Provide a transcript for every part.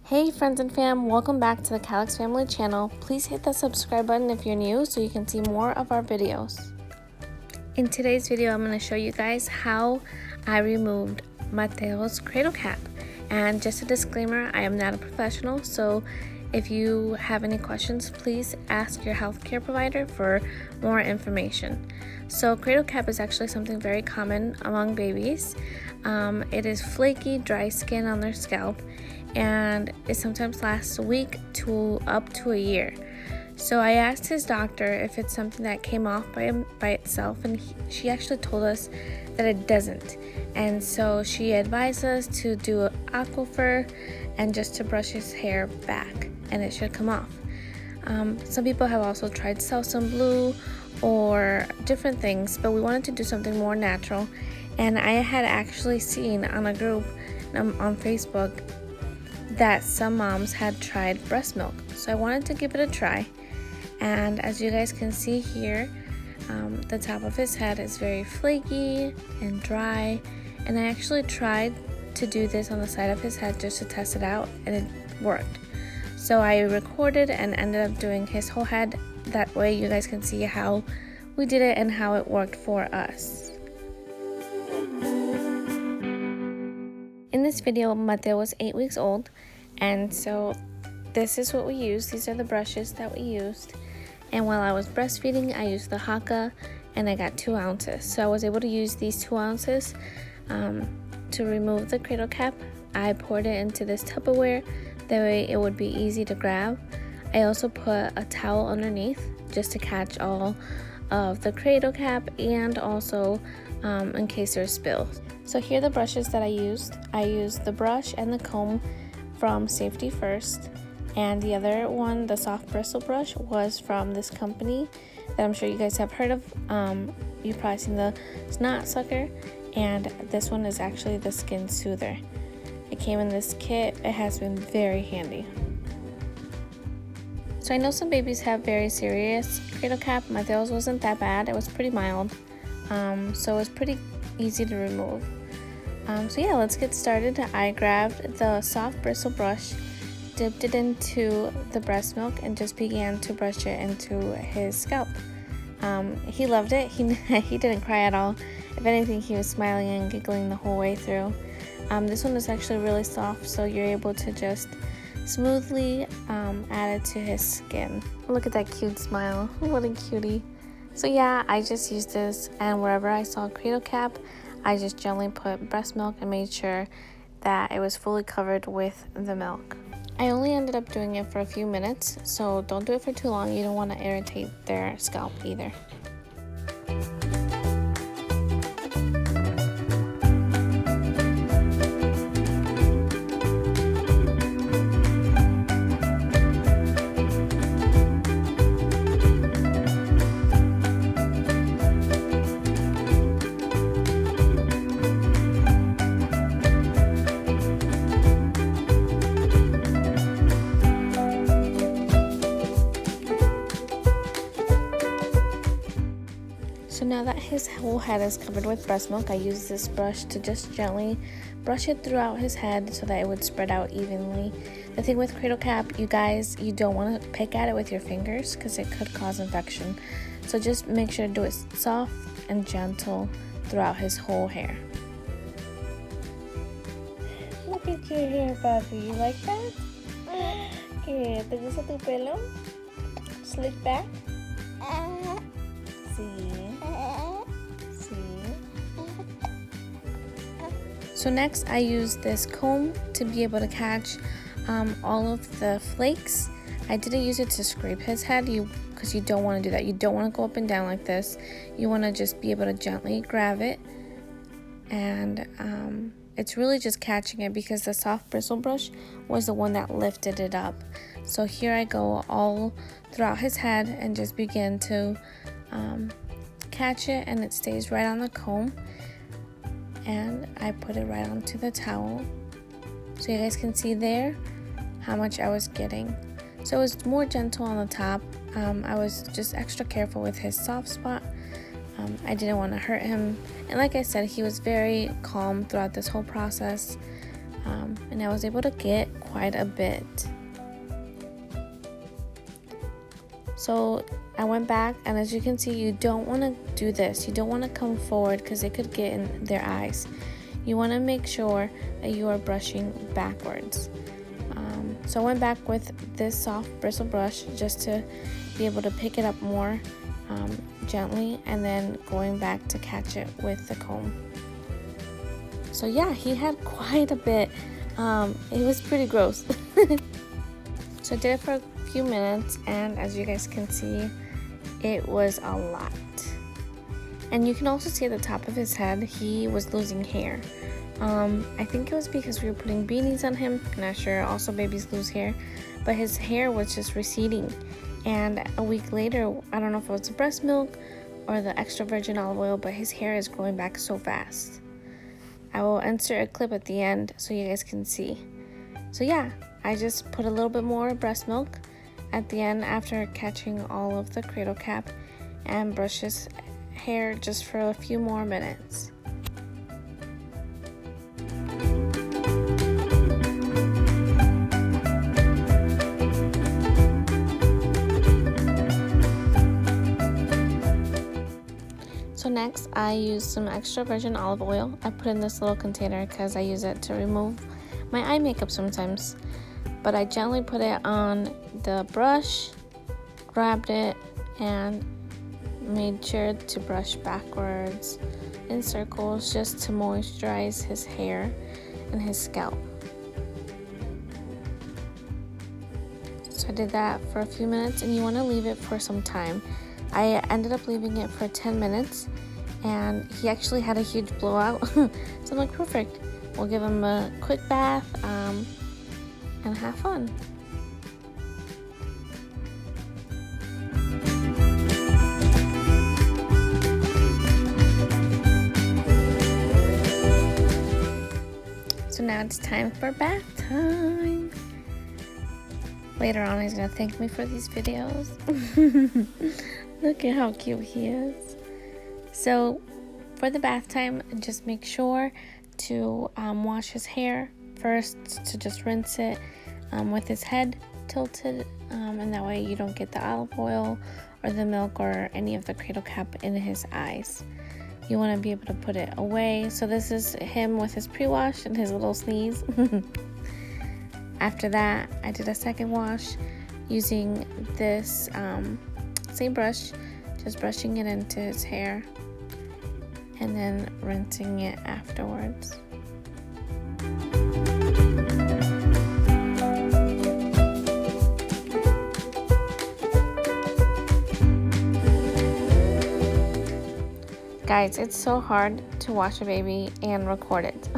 Hey friends and fam, welcome back to the Calix family channel. Please hit the subscribe button if you're new so you can see more of our videos. In today's video, I'm going to show you guys how I removed Mateo's cradle cap. And just a disclaimer, I am not a professional, so if you have any questions, please ask your healthcare provider for more information. So cradle cap is actually something very common among babies. It is flaky, dry skin on their scalp, and it sometimes lasts a week to up to a year. So I asked his doctor if it's something that came off by itself, and she actually told us that it doesn't. And so she advised us to do an aquifer and just to brush his hair back, and it should come off. Some people have also tried Selsun Blue or different things, but we wanted to do something more natural. And I had actually seen on a group on Facebook that some moms had tried breast milk, so I wanted to give it a try. And as you guys can see here, the top of his head is very flaky and dry, and I actually tried to do this on the side of his head just to test it out, and it worked. So I recorded and ended up doing his whole head. That way you guys can see how we did it and how it worked for us. In this video, Mateo was 8 weeks old, and so this is what we used. These are the brushes that we used. And while I was breastfeeding, I used the Haka, and I got 2 ounces. So I was able to use these 2 ounces to remove the cradle cap. I poured it into this Tupperware, that way it would be easy to grab. I also put a towel underneath just to catch all of the cradle cap, and also in case there's spills. So here are the brushes that I used. I used the brush and the comb from Safety First, and the other one, the soft bristle brush, was from this company that I'm sure you guys have heard of. You've probably seen the Snot Sucker, and this one is actually the Skin Soother. It came in this kit. It has been very handy. So I know some babies have very serious cradle cap. Mateo's wasn't that bad. It was pretty mild, so it was pretty easy to remove. So yeah, let's get started. I grabbed the soft bristle brush, dipped it into the breast milk, and just began to brush it into his scalp. He loved it. He didn't cry at all. If anything, he was smiling and giggling the whole way through. This one is actually really soft, so you're able to just smoothly add it to his skin. Look at that cute smile. What a cutie. So yeah, I just used this, and wherever I saw a cradle cap, I just gently put breast milk and made sure that it was fully covered with the milk. I only ended up doing it for a few minutes, so don't do it for too long. You don't want to irritate their scalp either. So now that his whole head is covered with breast milk, I use this brush to just gently brush it throughout his head so that it would spread out evenly. The thing with cradle cap, you guys, you don't want to pick at it with your fingers because it could cause infection. So just make sure to do it soft and gentle throughout his whole hair. Look at your hair, papi. You like that? ¿Qué? ¿Te gusta tu pelo? Slick back? So next I use this comb to be able to catch all of the flakes. I didn't use it to scrape his head because you don't want to do that. You don't want to go up and down like this. You want to just be able to gently grab it, and it's really just catching it because the soft bristle brush was the one that lifted it up. So here I go all throughout his head and just begin to catch it, and it stays right on the comb, and I put it right onto the towel so you guys can see there how much I was getting. So it was more gentle on the top. I was just extra careful with his soft spot. I didn't want to hurt him, and like I said, he was very calm throughout this whole process. and I was able to get quite a bit. So I went back, and as you can see, you don't want to do this. You don't want to come forward because it could get in their eyes. You want to make sure that you are brushing backwards. So I went back with this soft bristle brush just to be able to pick it up more gently, and then going back to catch it with the comb. So yeah, he had quite a bit. It was pretty gross. So I did it for a few minutes, and as you guys can see, it was a lot. And you can also see at the top of his head, he was losing hair. I think it was because we were putting beanies on him. Not sure. Also, babies lose hair, but his hair was just receding. And a week later, I don't know if it was the breast milk or the extra virgin olive oil, but his hair is growing back so fast. I will insert a clip at the end so you guys can see. So yeah, I just put a little bit more breast milk at the end after catching all of the cradle cap, and brush his hair just for a few more minutes. So next, I used some extra virgin olive oil. I put in this little container because I use it to remove my eye makeup sometimes. But I gently put it on the brush, grabbed it, and made sure to brush backwards in circles just to moisturize his hair and his scalp. So I did that for a few minutes, and you want to leave it for some time. I ended up leaving it for 10 minutes, and he actually had a huge blowout. So I'm like, perfect. We'll give him a quick bath and have fun. So now it's time for bath time. Later on, he's gonna thank me for these videos. Look at how cute he is. So for the bath time, just make sure to wash his hair first, to just rinse it with his head tilted, and that way you don't get the olive oil or the milk or any of the cradle cap in his eyes. You want to be able to put it away. So this is him with his pre-wash and his little sneeze. After that, I did a second wash using this same brush, just brushing it into his hair and then rinsing it afterwards. Guys, it's so hard to wash a baby and record it.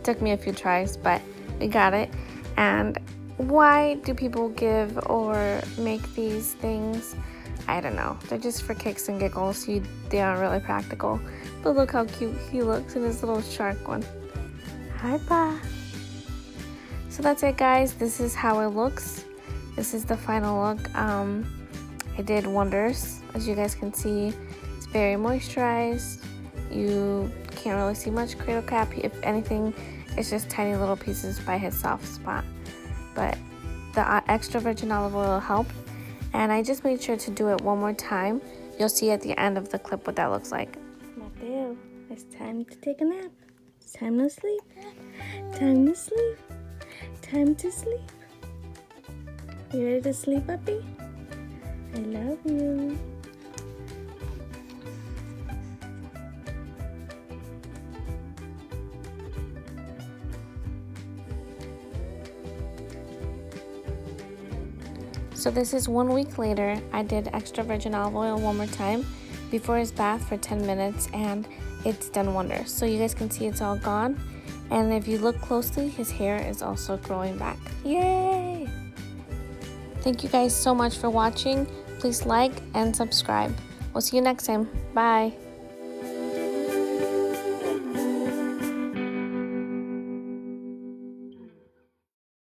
Took me a few tries, but we got it. And why do people give or make these things? I don't know. They're just for kicks and giggles. They aren't really practical. But look how cute he looks in his little shark one. Hi, Pa. So that's it, guys. This is how it looks. This is the final look. It did wonders. As you guys can see, it's very moisturized. You can't really see much cradle cap. If anything, it's just tiny little pieces by his soft spot. But the extra virgin olive oil helped. And I just made sure to do it one more time. You'll see at the end of the clip what that looks like. Mateo, it's time to take a nap. It's time to sleep. Time to sleep. Time to sleep. You ready to sleep, puppy? I love you. So this is 1 week later. I did extra virgin olive oil one more time before his bath for 10 minutes, and it's done wonders. So you guys can see it's all gone. And if you look closely, his hair is also growing back. Yay! Thank you guys so much for watching. Please like and subscribe. We'll see you next time. Bye.